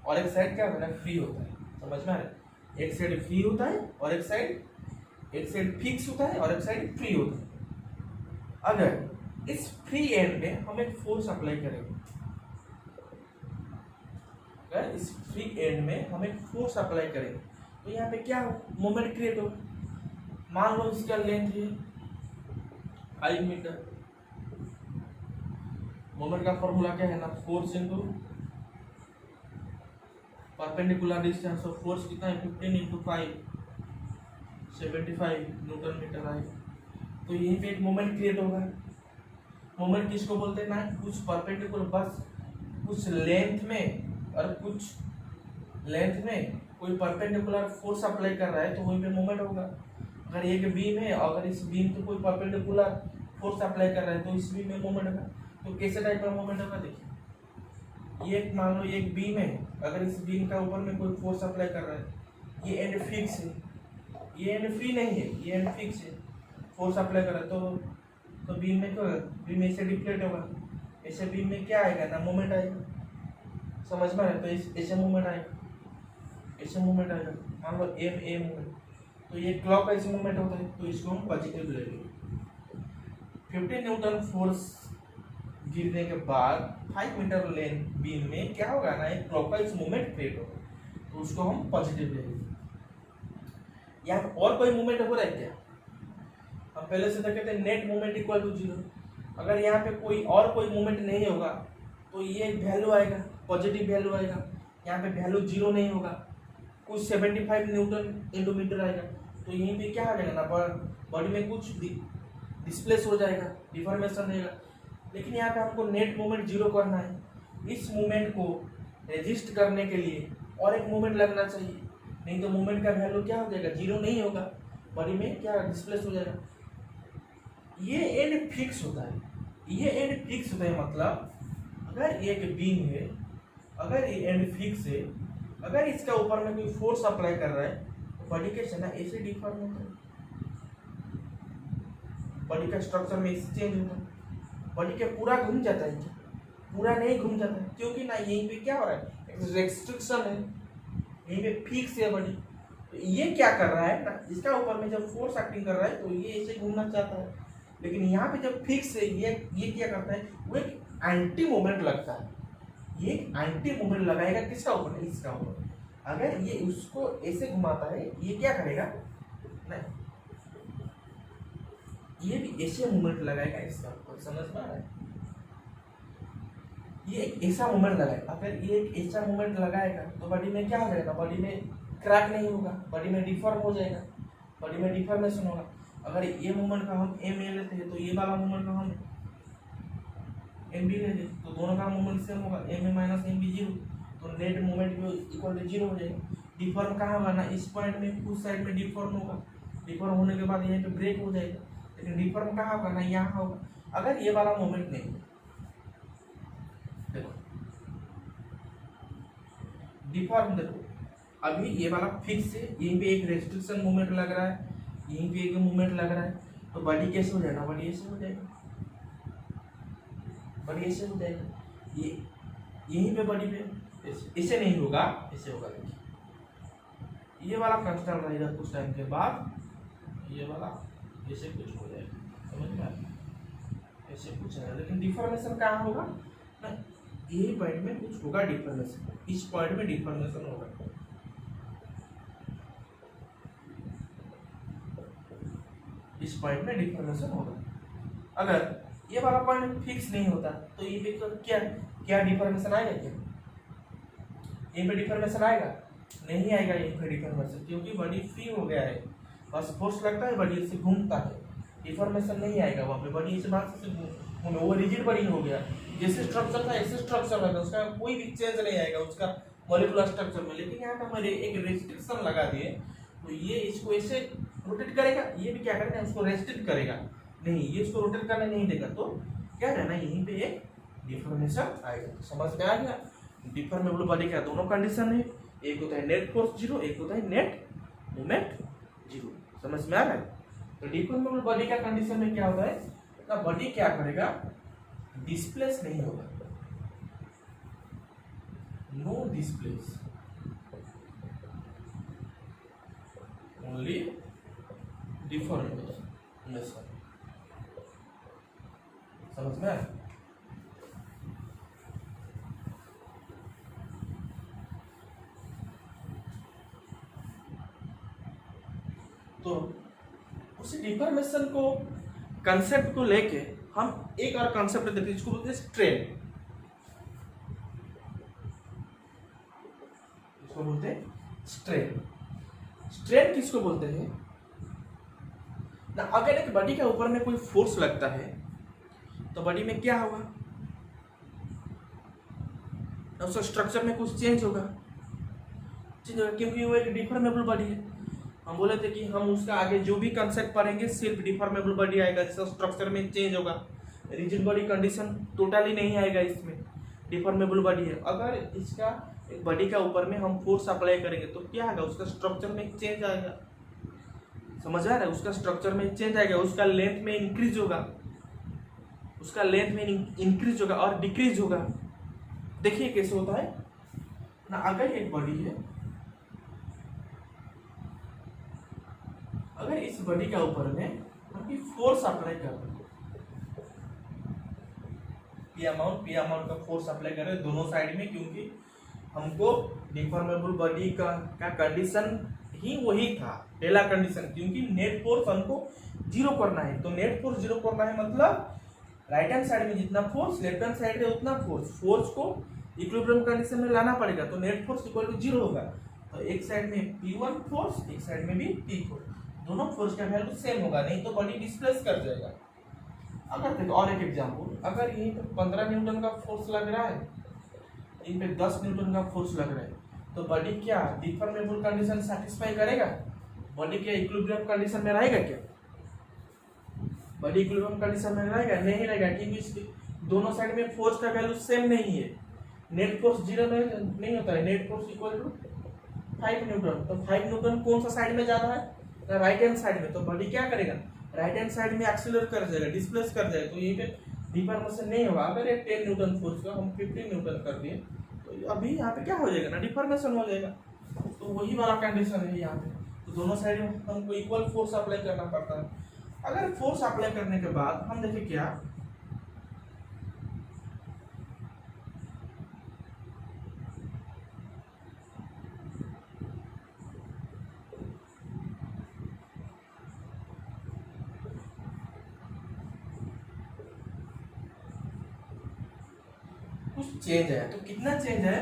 और एक साइड क्या होता है ना फ्री होता है, समझ में आ रहा है। एक साइड फ्री होता है और एक साइड फिक्स होता है और एक साइड फ्री होता है। अगर इस फ्री एंड में हम एक फोर्स अप्लाई करेंगे, अगर इस फ्री एंड में हम एक फोर्स अप्लाई करेंगे तो यहाँ पे क्या हो मोमेंट क्रिएट हो। मान लो इसका लेंथ है 5 मीटर, मोमेंट का फॉर्मूला क्या है ना force into perpendicular distance of force कितना है 15 इंटू 5 75 न्यूटन मीटर है। तो यहीं पे एक मोमेंट क्रिएट होगा। मोमेंट किसको बोलते हैं ना, कुछ परपेंडिकुलर बस कुछ लेंथ में और कुछ लेंथ में कोई परपेंडिकुलर फोर्स अप्लाई कर रहा है तो वहीं पे मोमेंट होगा। अगर एक बीम है, अगर इस बीम पे कोई परपेंडिकुलर फोर्स अप्लाई कर रहा है तो इस बीम में मोमेंट होगा। तो कैसे टाइप का मोमेंट होगा देखिए, ये मान लो एक बीम है, अगर इस बीम का ऊपर में कोई फोर्स अप्लाई कर रहा है, ये एंड फिक्स है, ये एंड फ्री नहीं है, ये एंड फिक्स है, फोर्स अप्लाई कर रहा है तो बीम में क्या होगा, बीम ऐसे डिफ्लेक्ट होगा, ऐसे बीम में क्या आएगा ना मोमेंट आएगा, समझ में आ रहा है। तो ऐसे मूवमेंट आएगा, ऐसे मूवमेंट आएगा, मान लो एम ए मूवमेंट, तो ये क्लॉकवाइज मूवमेंट होता है तो इसको हम पॉजिटिव ले लेंगे। 15 न्यूटन फोर्स गिरने के बाद 5 मीटर लेंथ बीम में क्या होगा ना एक क्लॉकवाइज मूवमेंट क्रिएट होगा, तो उसको हम पॉजिटिव ले लेंगे। यहाँ पर और कोई मूवमेंट हो रहा है क्या, हम पहले से देखे थे नेट मूवमेंट इक्वल टू 0। अगर यहाँ पे कोई मूवमेंट नहीं होगा तो ये वैल्यू आएगा, पॉजिटिव वैल्यू आएगा। यहाँ पे वैल्यू 0 नहीं होगा, कुछ 75 न्यूटन इंटू मीटर आएगा, तो यहीं पे क्या आ जाएगा ना बॉडी में कुछ डिस्प्लेस हो जाएगा, डिफॉर्मेशन रहेगा। लेकिन यहाँ पे हमको नेट मूवमेंट 0 करना है। इस मूवमेंट को रेजिस्ट करने के लिए और एक मूवमेंट लगना चाहिए, नहीं तो मूवमेंट का वैल्यू क्या हो जाएगा 0 नहीं होगा, बॉडी में क्या डिस्प्लेस हो जाएगा। ये एंड फिक्स होता है, ये एंड फिक्स होता है, मतलब अगर एक बीम है, अगर ये एंड फिक्स है, अगर इसका ऊपर में कोई फोर्स अप्लाई कर रहा है तो बॉडी कैसे ना ऐसे डिफॉर्म होता है, बॉडी का स्ट्रक्चर में इससे चेंज होता है। बॉडी के पूरा घूम जाता है क्या, पूरा नहीं घूम जाता है, क्योंकि ना यहीं पे क्या हो रहा है रेस्ट्रिक्शन है, यहीं पे फिक्स है बॉडी। तो ये क्या कर रहा है ना, इसका ऊपर में जब फोर्स एक्टिंग कर रहा है तो ये ऐसे घूमना चाहता है, लेकिन यहाँ पे जब फिक्स है ये क्या करता है, वो एक एंटी मोमेंट लगता है, ये एंटी मोमेंट लगाएगा किसका ऊपर, इसका ऊपर। अगर ये उसको ऐसे घुमाता है, ये क्या करेगा नहीं, ये भी ऐसे मूवमेंट लगाएगा इसका ऊपर, समझ में आ रहा है। ये एक ऐसा मूवमेंट लगाएगा, अगर ये एक ऐसा मूवमेंट लगाएगा तो बॉडी में क्या हो जाएगा, बॉडी में क्रैक नहीं होगा, बॉडी में डिफॉर्म हो जाएगा, बॉडी में डिफॉर्मेशन होगा। अगर ये मूवमेंट का हम एम ए लेते हैं तो ये वाला मूवमेंट का हम एम बी लेते हैं, तो दोनों का मूवमेंट सेम होगा, M A minus M B 0, तो नेट मूवमेंट भी इक्वल टू 0 हो जाएगा। डिफॉर्म कहाँ होगा ना, इस पॉइंट में कुछ साइड में डिफॉर्म होगा, डिफॉर्म होने के बाद यहाँ पे ब्रेक हो जाएगा, लेकिन डिफॉर्म कहाँ होगा ना यहाँ होगा। अगर ये वाला मूवमेंट नहीं, देखो डिफॉर्म, देखो अभी ये वाला फिक्स है, यहीं पे एक रेस्ट्रिक्शन मूवमेंट लग रहा है, यहीं पे एक मूवमेंट लग रहा है, तो बॉडी कैसे हो जाएगा, बॉडी ऐसे हो जाएगा, बॉडी ऐसे हो जाएगा, ये यहीं पे बॉडी पे ऐसे नहीं होगा, ऐसे होगा। देखिए ये वाला कंस्टेंट रहेगा, कुछ टाइम के बाद ये वाला ऐसे कुछ हो जाएगा, समझ में आया, ऐसे कुछ है। लेकिन डिफॉर्मेशन कहाँ होगा ना, यही पॉइंट में कुछ होगा डिफॉर्मेशन, इस पॉइंट में डिफॉर्मेशन होगा, इस पॉइंट में डिफॉर्मेशन होगा। अगर ये वाला पॉइंट फिक्स नहीं होता तो ये पे क्या क्या डिफॉर्मेशन आएगा, क्या यहीं पे डिफॉर्मेशन आएगा, नहीं आएगा यहीं पे डिफॉर्मेशन, क्योंकि बॉडी फ्री हो गया है, बस फोर्स लगता है, बॉडी से घूमता है, डिफॉर्मेशन नहीं आएगा वहाँ पे, बॉडी इस बात से घूमे, वो रिजिड बॉडी हो गया, जैसे स्ट्रक्चर था ऐसे स्ट्रक्चर रहेगा, उसका कोई भी चेंज नहीं आएगा उसका मॉलिक्यूलर स्ट्रक्चर में। लेकिन यहाँ पे हमारे एक रेस्ट्रिक्शन लगा दिए, तो ये इसको ऐसे रोटेट करेगा, ये भी क्या करेगा, उसको रेस्ट्रिक्ट करेगा, नहीं ये इसको रोटेट करने नहीं देगा, तो क्या रहना यहीं पे एक डिफॉर्मेशन आएगा। समझ में आ गया? डिफॉर्मेबल बॉडी का दोनों कंडीशन है, एक होता है नेट फोर्स जीरो, एक होता है नेट मोमेंट जीरो। समझ में आ रहा है? तो डिफॉर्मेबल बॉडी का कंडीशन में क्या होता है ना, बॉडी क्या करेगा, डिस्प्लेस नहीं होगा, नो डिस्प्लेस, ओनली डिफॉर्मेशन। समझ में आया? तो उसी डिफॉर्मेशन को कंसेप्ट को लेके हम एक और कंसेप्ट देखते हैं, जिसको बोलते हैं स्ट्रेन। इसको बोलते हैं स्ट्रेन। स्ट्रेन किसको बोलते हैं ना, अगर एक बॉडी के ऊपर में कोई फोर्स लगता है तो बॉडी में क्या होगा, उसका स्ट्रक्चर में कुछ चेंज होगा, क्योंकि वो एक डिफॉर्मेबल बॉडी है। हम बोले थे कि हम उसका आगे जो भी कंसेप्ट पढ़ेंगे सिर्फ डिफॉर्मेबल बॉडी आएगा, जिसका स्ट्रक्चर में चेंज होगा, रिजिड बॉडी कंडीशन टोटली नहीं आएगा इसमें, डिफॉर्मेबल बॉडी है। अगर इसका एक बॉडी का ऊपर में हम फोर्स अप्लाई करेंगे तो क्या आएगा, उसका स्ट्रक्चर में चेंज आएगा। समझ आ रहा है? उसका स्ट्रक्चर में चेंज आएगा, उसका लेंथ में इंक्रीज होगा, उसका लेंथ में इंक्रीज होगा और डिक्रीज होगा। देखिए कैसे होता है ना, अगर एक बॉडी है, अगर इस बॉडी के ऊपर में हम फोर्स अप्लाई कर रहे हैं, पी अमाउंट का फोर्स अप्लाई कर रहे हैं दोनों साइड में, क्योंकि हमको डिफॉर्मेबल बॉडी का कंडीशन ही वही था, पहला कंडीशन, क्योंकि नेट फोर्स हमको जीरो करना है। तो नेट फोर्स जीरो करना है मतलब राइट हैंड साइड में जितना फोर्स, लेफ्ट हैंड साइड में उतना फोर्स को इक्विलिब्रियम कंडीशन में लाना पड़ेगा। तो net force equal to zero होगा। तो एक साइड में P1 फोर्स, एक साइड में भी P फोर्स, दोनों फोर्स का वैल्यू सेम होगा, नहीं तो बॉडी डिस्प्लेस कर जाएगा। अगर देखो और एक एग्जांपल, अगर यहीं पे 15 न्यूटन का फोर्स लग रहा है, इन पे 10 न्यूटन का फोर्स लग रहा है, तो बॉडी क्या डिफॉर्मेबल कंडीशन सेटिस्फाई करेगा? बॉडी क्या इक्विलिब्रियम कंडीशन में रहेगा? क्या बॉडी इक्विलिब्रियम कंडीशन में रहेगा? नहीं रहेगा, क्योंकि दोनों साइड में फोर्स का वैल्यू सेम नहीं है। नेट फोर्स जीरो नहीं होता है, net force equal to 5 newton. तो 5 न्यूटन कौन सा साइड में जा रहा है? राइट हैंड साइड में। तो बॉडी क्या करेगा, राइट हैंड साइड में एक्सीलरेट कर जाएगा, डिस्प्लेस कर जाएगा। तो यहीं पे डिफॉर्मेशन नहीं होगा। अगर ये 10 न्यूटन फोर्स का हम 15 न्यूटन कर दिए तो अभी यहाँ पे क्या हो जाएगा ना, डिफॉर्मेशन हो जाएगा। तो वही वाला कंडीशन है यहाँ पे। तो दोनों साइड में हमको इक्वल फोर्स अप्लाई करना पड़ता है। अगर फोर्स अप्लाई करने के बाद हम देखें क्या, कुछ चेंज है। तो कितना चेंज है,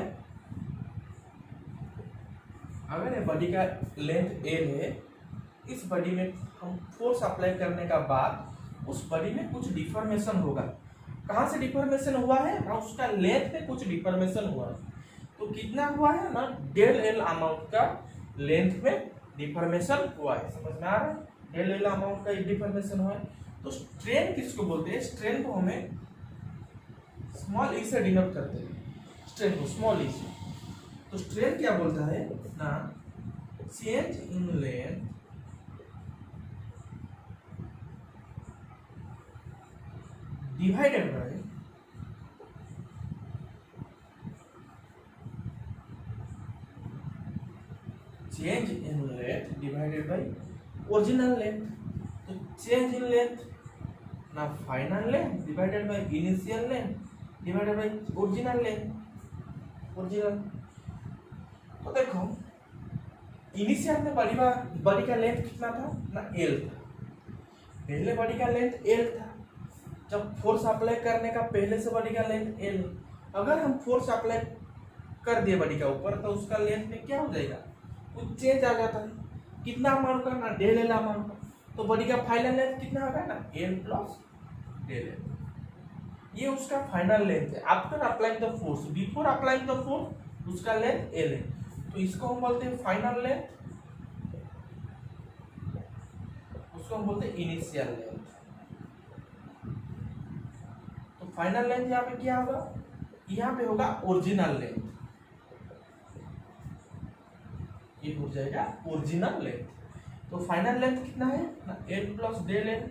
अगर ये बॉडी का लेंथ ए है, इस बॉडी में हम फोर्स अप्लाई करने का बाद उस बॉडी में कुछ डिफॉर्मेशन होगा। कहाँ से डिफॉर्मेशन हुआ है ना, उसका लेंथ में कुछ डिफॉर्मेशन हुआ है। तो कितना हुआ है ना, 1.5L अमाउंट का लेंथ में डिफॉर्मेशन हुआ है। समझ में आ रहा है? 1.5L अमाउंट का डिफॉर्मेशन हुआ है। तो स्ट्रेन किसको बोलते हैं? स्ट्रेन को हमें स्मॉल ई से डिनोट करते हैं, स्ट्रेन को स्मॉल ई से। तो स्ट्रेन क्या बोलता है ना, change in length divided by change in length divided by original length. तो चेंज इन लेंथ ना final length divided by initial length divided by original length, original. तो देखो इनिशियल में बॉडी का लेंथ कितना था ना, L था। पहले बॉडी का लेंथ L था, जब फोर्स अप्लाई करने का पहले से बॉडी का लेंथ L। अगर हम फोर्स अप्लाई कर दिए बॉडी का ऊपर, तो उसका लेंथ में क्या हो जाएगा, कुछ चेंज आ जाता है। कितना अमाउंट का ना, 1.5L अमाउंट का। तो बॉडी का फाइनल लेंथ कितना होगा ना, L प्लस 1.5L। ये उसका फाइनल लेंथ है after applying the force. Before applying the force उसका लेंथ L है। तो इसको हम बोलते हैं फाइनल लेंथ उसको हम बोलते हैं इनिशियल लेंथ। तो फाइनल लेंथ यहाँ पे क्या होगा, यहाँ पे होगा ओरिजिनल लेंथ, ये हो जाएगा ओरिजिनल लेंथ। तो फाइनल लेंथ कितना है ना, L plus del L.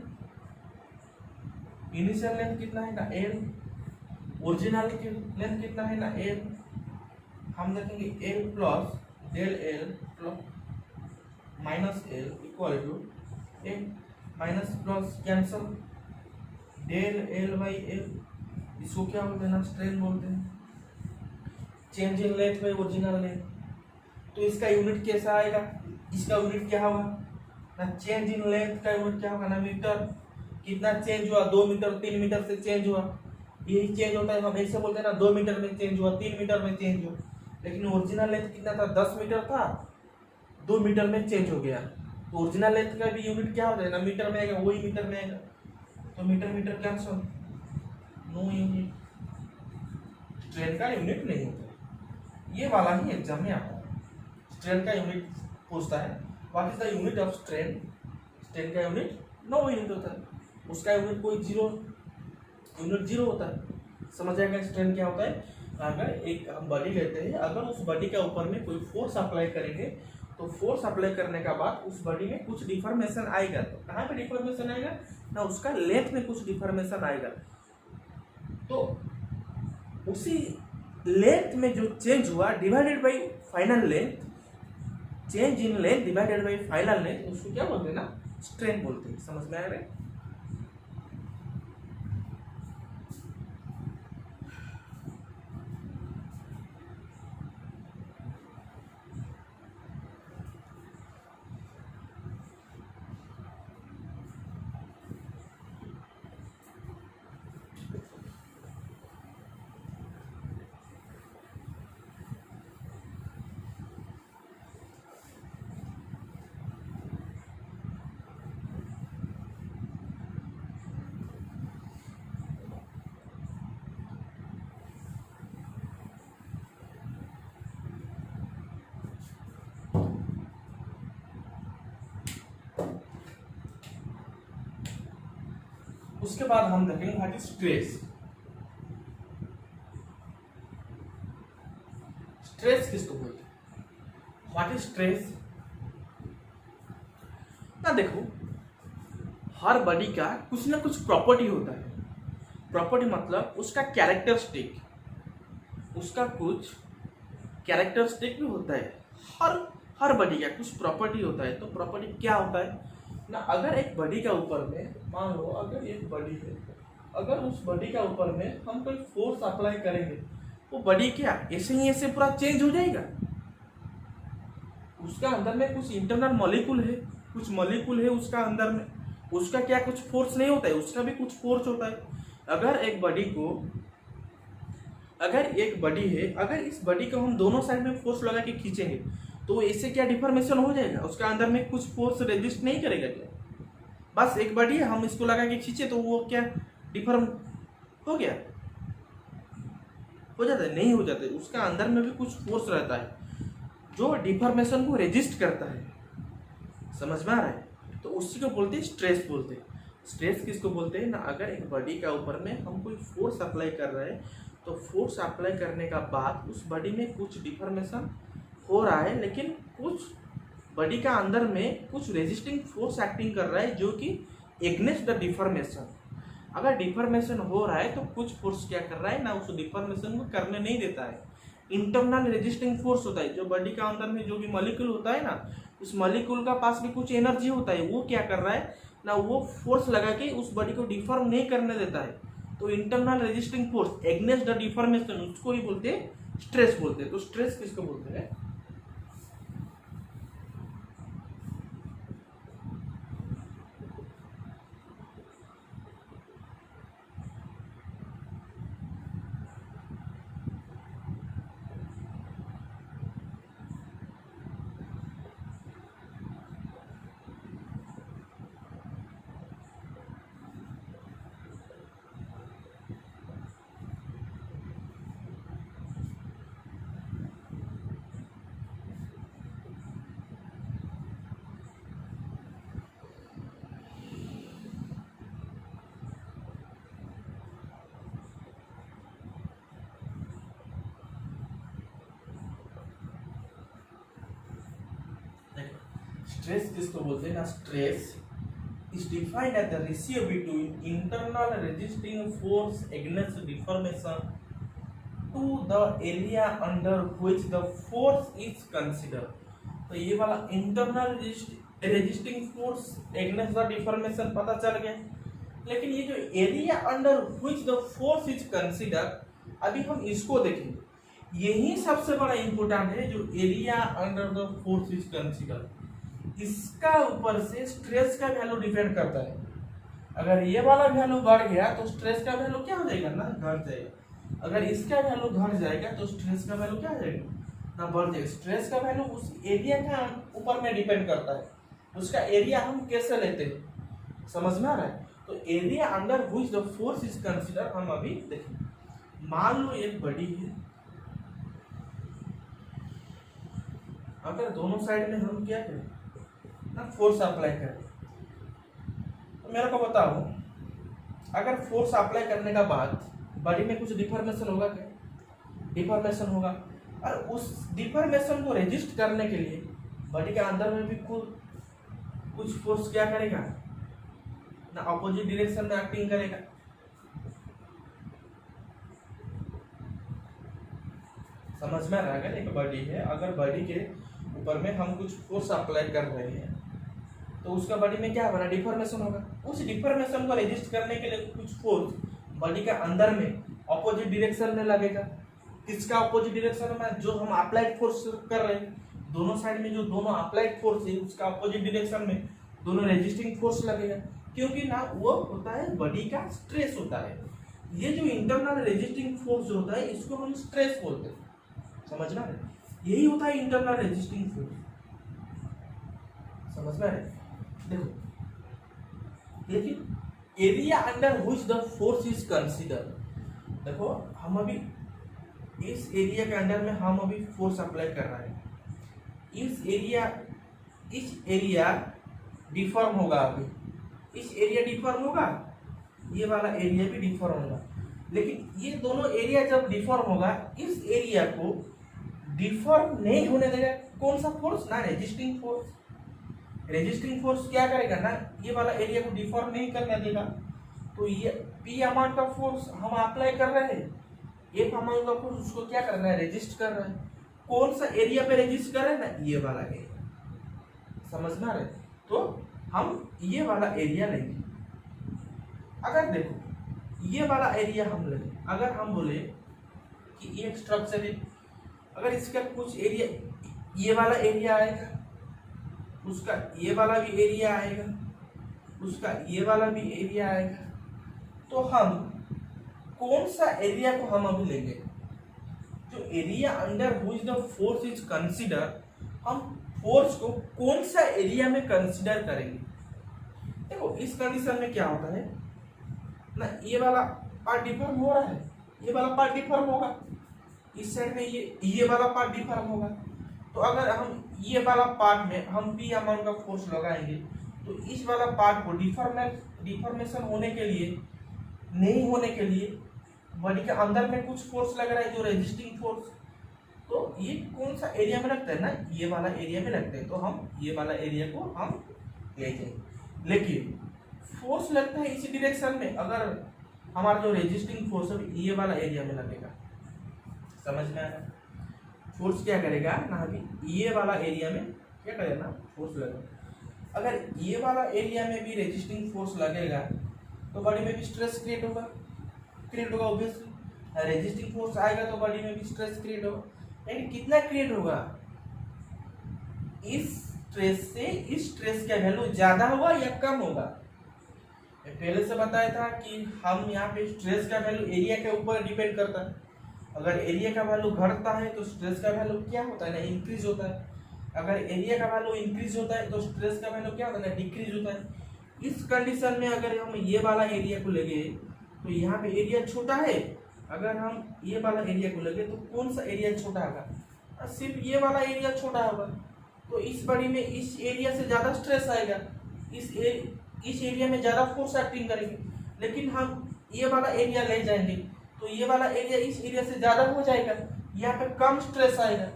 Initial length कितना है ना, एल। ओरिजिनल लेंथ कितना है ना, एल। हम देखेंगे L plus del L plus minus L equal to L minus plus cancel del L by L. इसको क्या बोलते हैं ना, स्ट्रेन बोलते हैं। Change in length by original length. तो इसका यूनिट कैसा आएगा, इसका यूनिट क्या होगा ना, चेंज इन लेंथ का यूनिट क्या होगा ना, मीटर। कितना चेंज हुआ, 2 मीटर 3 मीटर से चेंज हुआ, यही चेंज होता है। हम ऐसे बोलते हैं ना 2 मीटर में चेंज हुआ, 3 मीटर में चेंज हुआ। लेकिन ओरिजिनल लेंथ कितना था, 10 मीटर था, 2 मीटर में चेंज हो गया। तो ओरिजिनल लेंथ का भी यूनिट क्या होता है ना, मीटर में आएगा, वही मीटर में आएगा। तो metre metre cancel, no unit, strain का यूनिट नहीं होता। ये वाला ही एग्जाम में आता है, स्ट्रेन का यूनिट पूछता है, what is the unit of strain. Strain का यूनिट नो यूनिट होता है, उसका यूनिट कोई यूनिट जीरो होता है। समझ आएगा स्ट्रेन क्या होता है। अगर एक हम बॉडी लेते हैं, अगर उस बॉडी के ऊपर में कोई फोर्स अप्लाई करेंगे, तो फोर्स अप्लाई करने के बाद उस बॉडी में कुछ डिफॉर्मेशन आएगा। तो कहाँ पे डिफॉर्मेशन आएगा ना, उसका लेंथ में कुछ डिफॉर्मेशन आएगा। तो उसी लेंथ में जो चेंज हुआ divided by final length, change in length divided by final length, उसको क्या बोलते हैं ना, स्ट्रेन बोलते हैं। समझ में आ रहा है। उसके बाद हम देखेंगे व्हाट इज स्ट्रेस। स्ट्रेस किसको बोलते हैं, व्हाट इज स्ट्रेस ना। देखो, हर बॉडी का कुछ ना कुछ प्रॉपर्टी होता है। प्रॉपर्टी मतलब उसका कैरेक्टरिस्टिक, उसका कुछ कैरेक्टरिस्टिक भी होता है। हर बॉडी का कुछ प्रॉपर्टी होता है। तो प्रॉपर्टी क्या होता है ना, अगर एक बॉडी का ऊपर में, मान लो अगर एक बॉडी है, अगर उस बॉडी का ऊपर में हम कोई फोर्स अप्लाई करेंगे, वो बॉडी क्या ऐसे ही ऐसे पूरा चेंज हो जाएगा। उसका अंदर में कुछ इंटरनल मॉलिक्यूल है, कुछ मॉलिक्यूल है उसका अंदर में, उसका क्या कुछ फोर्स नहीं होता है, उसका भी कुछ फोर्स होता है। अगर एक बॉडी है, अगर इस बॉडी को हम दोनों साइड में फोर्स लगा के खींचेंगे, तो इससे क्या डिफॉर्मेशन हो जाएगा, उसका अंदर में कुछ फोर्स रेजिस्ट नहीं करेगा क्या। बस एक बॉडी है, हम इसको लगा के खींचे तो वो क्या डिफॉर्म हो गया, हो जाता है, नहीं हो जाता है। उसका अंदर में भी कुछ फोर्स रहता है जो डिफॉर्मेशन को रेजिस्ट करता है। समझ में आ रहा है। तो उसी को बोलते हैं स्ट्रेस बोलते हैं। स्ट्रेस किसको बोलते हैं ना, अगर एक बॉडी का ऊपर में हम कोई फोर्स अप्लाई कर रहे हैं, तो फोर्स अप्लाई करने का बाद उस बॉडी में कुछ डिफॉर्मेशन हो रहा है, लेकिन कुछ बॉडी का अंदर में कुछ रेजिस्टिंग फोर्स एक्टिंग कर रहा है जो कि एग्नेस्ट द डिफॉर्मेशन। अगर डिफॉर्मेशन हो रहा है तो कुछ फोर्स क्या कर रहा है ना, उस डिफॉर्मेशन को करने नहीं देता है। इंटरनल रेजिस्टिंग फोर्स होता है, जो बॉडी का अंदर में जो भी मॉलिक्यूल होता है ना, उस मॉलिक्यूल का पास भी कुछ एनर्जी होता है, वो क्या कर रहा है ना, वो फोर्स लगा के उस बॉडी को डिफॉर्म नहीं करने देता है। तो internal resisting force against the deformation, उसको ही बोलते हैं स्ट्रेस बोलते हैं। तो स्ट्रेस किसको बोलते हैं। स्ट्रेस किसको बोलते हैं ना, stress is defined as the ratio between internal resisting force against deformation to the area under which the force is considered। तो ये वाला internal resisting force against the deformation पता चल गया, लेकिन ये जो area under which the force is consider, अभी हम इसको देखेंगे। यही सबसे बड़ा इंपॉर्टेंट है, जो area under the force is consider, इसका ऊपर से स्ट्रेस का वैल्यू डिपेंड करता है। अगर ये वाला वैल्यू बढ़ गया तो स्ट्रेस का वैल्यू क्या हो जाएगा ना, घट जाएगा। अगर इसका वैल्यू घट जाएगा तो स्ट्रेस का वैल्यू क्या हो जाएगा ना, बढ़ जाएगा। स्ट्रेस का वैल्यू उस एरिया का ऊपर में डिपेंड करता है, उसका एरिया हम कैसे लेते हैं, समझ में आ रहा है। तो area under which the force is consider हम अभी देखेंगे। मान लो एक बॉडी है, अगर दोनों साइड में हम क्या करें ना, फोर्स अप्लाई करें, तो मेरे को बताओ, अगर फोर्स अप्लाई करने का बाद बॉडी में कुछ डिफॉर्मेशन होगा क्या, डिफॉर्मेशन होगा। और उस डिफॉर्मेशन को रेजिस्ट करने के लिए बॉडी के अंदर में भी कुछ फोर्स क्या करेगा ना, अपोजिट डायरेक्शन में एक्टिंग करेगा। समझ में आ रहा है। अगर एक बॉडी है, अगर बॉडी के ऊपर में हम कुछ फोर्स अप्लाई कर रहे हैं तो उसका बॉडी में क्या बना, डिफॉर्मेशन होगा। उस डिफॉर्मेशन को रेजिस्ट करने के लिए कुछ फोर्स बॉडी के अंदर में ऑपोजिट डायरेक्शन में लगेगा। किसका ऑपोजिट डायरेक्शन में, जो हम अप्लाइड फोर्स कर रहे हैं, दोनों साइड में जो दोनों अप्लाइड फोर्स है उसका ऑपोजिट डायरेक्शन में दोनों रेजिस्टिंग फोर्स लगेगा, क्योंकि ना वो होता है बॉडी का स्ट्रेस होता है। ये जो इंटरनल रेजिस्टिंग फोर्स जो होता है इसको हम स्ट्रेस बोलते हैं, समझना है। यही होता है इंटरनल रेजिस्टिंग फोर्स, समझ में आ रहा है। देखो, लेकिन area under which the force is consider, देखो हम अभी इस एरिया के अंडर में हम अभी फोर्स अप्लाई कर रहे हैं। इस एरिया डिफॉर्म होगा, अभी इस एरिया डिफॉर्म होगा, ये वाला एरिया भी डिफॉर्म होगा। लेकिन ये दोनों एरिया जब डिफॉर्म होगा, इस एरिया को डिफॉर्म नहीं होने देगा कौन सा फोर्स ना, रेजिस्टिंग फोर्स। रेजिस्टिंग फोर्स क्या करेगा ना, ये वाला एरिया को डिफॉर्म नहीं करने देगा। तो ये पी अमाउंट का फोर्स हम अप्लाई कर रहे हैं, एक अमाउंट का फोर्स उसको क्या कर रहा है, रेजिस्ट कर रहा है। कौन सा एरिया पे रेजिस्ट कर रहे हैं ना, ये वाला एरिया, समझ में आ रहा है। तो हम ये वाला एरिया लेंगे। अगर देखो ये वाला एरिया हम लेंगे, अगर हम बोले कि एक स्ट्रक्चर है, अगर इसका कुछ एरिया ये वाला एरिया आएगा, उसका ये वाला भी एरिया आएगा, उसका ये वाला भी एरिया आएगा, तो हम कौन सा एरिया को हम अभी लेंगे, जो area under which the force is consider, हम फोर्स को कौन सा एरिया में कंसीडर करेंगे। देखो इस कंडीशन में क्या होता है ना, ये वाला पार्ट डिफॉर्म हो रहा है, ये वाला पार्ट डिफॉर्म होगा, इस साइड में ये वाला पार्ट डिफॉर्म होगा। तो अगर हम ये वाला पार्ट में हम पी अमाउंट का फोर्स लगाएंगे, तो इस वाला पार्ट को डिफॉर्मेशन होने के लिए, नहीं होने के लिए बॉडी के अंदर में कुछ फोर्स लग रहा है, जो रेजिस्टिंग फोर्स। तो ये कौन सा एरिया में लगता है ना, ये वाला एरिया में लगता है। तो हम ये वाला एरिया को हम ले जाएंगे। लेकिन फोर्स लगता है इसी डायरेक्शन में, अगर हमारा जो रेजिस्टिंग फोर्स है ये वाला एरिया में लगेगा, समझ में आ रहा है। फोर्स क्या करेगा ना, अभी ये वाला एरिया में क्या करेगा ना, फोर्स लगेगा। अगर ये वाला एरिया में भी रेजिस्टिंग फोर्स लगेगा तो बॉडी में भी स्ट्रेस क्रिएट होगा ऑब्वियसली। रेजिस्टिंग फोर्स आएगा तो बॉडी में भी स्ट्रेस क्रिएट होगा, लेकिन कितना क्रिएट होगा, इस स्ट्रेस से इस स्ट्रेस का वैल्यू ज्यादा होगा या कम होगा। पहले से बताया था कि हम यहाँ पे स्ट्रेस का वैल्यू एरिया के ऊपर डिपेंड करता है। अगर एरिया का वैल्यू घटता है तो स्ट्रेस का वैल्यू क्या होता है ना, इंक्रीज होता है। अगर एरिया का वैल्यू इंक्रीज होता है तो स्ट्रेस का वैल्यू क्या होता है ना, डिक्रीज होता है। इस कंडीशन में अगर हम ये वाला एरिया को लेंगे तो यहाँ पे एरिया छोटा है, अगर हम ये वाला एरिया को लेंगे तो कौन सा एरिया छोटा होगा, सिर्फ ये वाला एरिया छोटा होगा। तो इस बॉडी में इस एरिया से ज़्यादा स्ट्रेस आएगा, इस एरिया में ज़्यादा फोर्स एक्टिंग करेंगे। लेकिन हम ये वाला एरिया ले जाएंगे तो ये वाला एरिया इस एरिया से ज़्यादा हो जाएगा, यहाँ पे कम स्ट्रेस आएगा।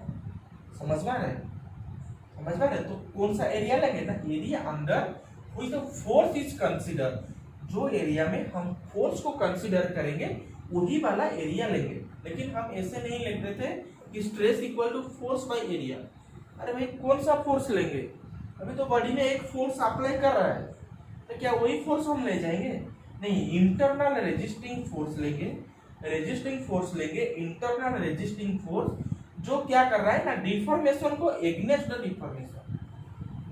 समझ में आ रहा है, समझ में आ रहा है? तो कौन सा एरिया लेंगे ना, area under which the force is consider, जो एरिया में हम फोर्स को कंसीडर करेंगे वही वाला एरिया लेंगे। लेकिन हम ऐसे नहीं लेते थे कि stress equal to force by area. अरे भाई कौन सा फोर्स लेंगे, अभी तो बॉडी में एक फोर्स अप्लाई कर रहा है, तो क्या वही फोर्स हम ले जाएंगे? नहीं, इंटरनल रेजिस्टिंग फोर्स लेंगे, रेजिस्टिंग फोर्स लेंगे, इंटरनल रेजिस्टिंग फोर्स जो क्या कर रहा है ना, डिफॉर्मेशन को एग्नेस्ट द डिफॉर्मेशन,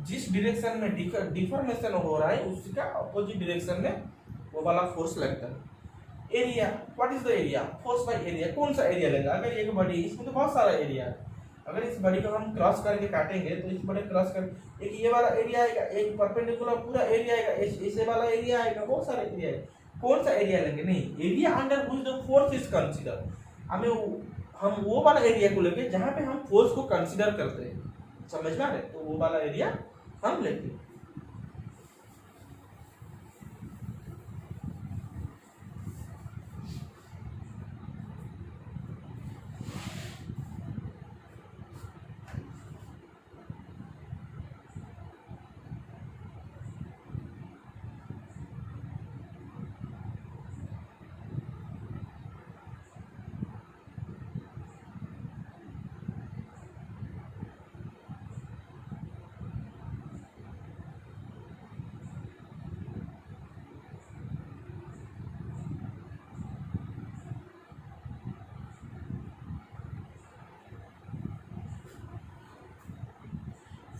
जिस डायरेक्शन में डिफॉर्मेशन हो रहा है उसका अपोजिट डायरेक्शन में वो वाला फोर्स लगता है। Area, what is the area, force by area, कौन सा एरिया लेगा? अगर एक बॉडी, इसमें तो बहुत सारा एरिया है, अगर इस बॉडी को हम क्रॉस करके काटेंगे तो इस बॉडी क्रॉस कर एक ये वाला एरिया आएगा, एक परपेंडिकुलर पूरा एरिया आएगा, ऐसे वाला एरिया आएगा, बहुत सारे एरिया है। कौन सा एरिया लेंगे? नहीं, area under which the force is consider, हम वो वाला एरिया को लेंगे जहां पे हम फोर्स को कंसीडर करते हैं, समझ में आ रहा है? तो वो वाला एरिया हम लेंगे।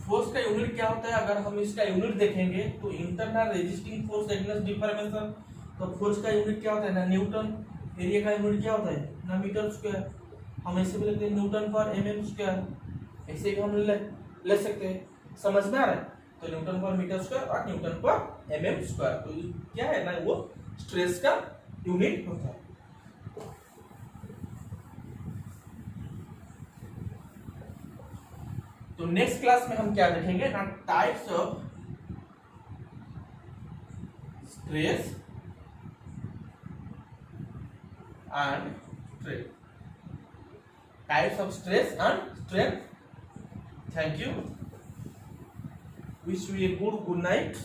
फोर्स का यूनिट क्या होता है? अगर हम इसका यूनिट देखेंगे तो internal resisting force against deformation, तो फोर्स का यूनिट क्या होता है ना, न्यूटन। एरिया का यूनिट क्या होता है ना, मीटर स्क्वायर। हम ऐसे भी लिखते हैं न्यूटन पर mm स्क्वायर, ऐसे भी हम ले सकते हैं, समझ में आ रहा है? तो न्यूटन पर मीटर स्क्वायर और न्यूटन पर mm स्क्वायर, तो क्या है ना, वो स्ट्रेस का यूनिट होता है। तो नेक्स्ट क्लास में हम क्या देखेंगे ना, types of stress and strain, types of stress and strain. Thank you, wish U a good night.